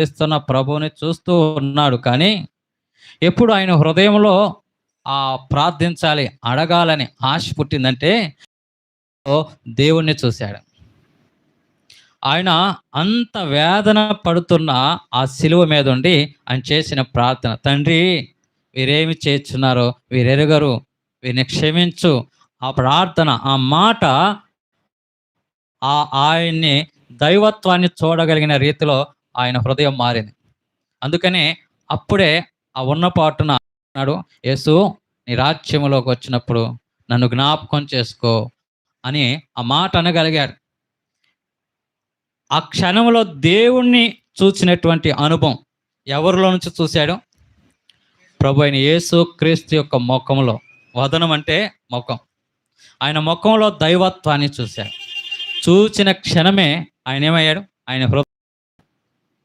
ఇస్తున్న ప్రభువుని చూస్తూ ఉన్నాడు. కానీ ఎప్పుడు ఆయన హృదయంలో ప్రార్థించాలి, అడగాలని ఆశ పుట్టిందంటే దేవుణ్ణి చూశాడు. ఆయన అంత వేదన పడుతున్న ఆ శిలువ మీద ఉండి ఆయన చేసిన ప్రార్థన, తండ్రి వీరేమి చేస్తున్నారో వీరెరుగరు, వీరిని క్షమించు. ఆ ప్రార్థన, ఆ మాట ఆయన్ని దైవత్వాన్ని చూడగలిగిన రీతిలో ఆయన హృదయం మారింది. అందుకనే అప్పుడే ఆ ఉన్నపాటున అన్నాడు, యేసు నీ రాజ్యములోకి వచ్చినప్పుడు నన్ను జ్ఞాపకం చేసుకో అని ఆ మాట అనగలిగాడు. ఆ క్షణంలో దేవుణ్ణి చూసినటువంటి అనుభవం ఎవరిలో నుంచి చూశాడు? ప్రభు అయిన యేసు క్రీస్తు యొక్క ముఖంలో. వదనం అంటే ముఖం. ఆయన ముఖంలో దైవత్వాన్ని చూశాడు. చూసిన క్షణమే ఆయన ఏమయ్యాడు? ఆయన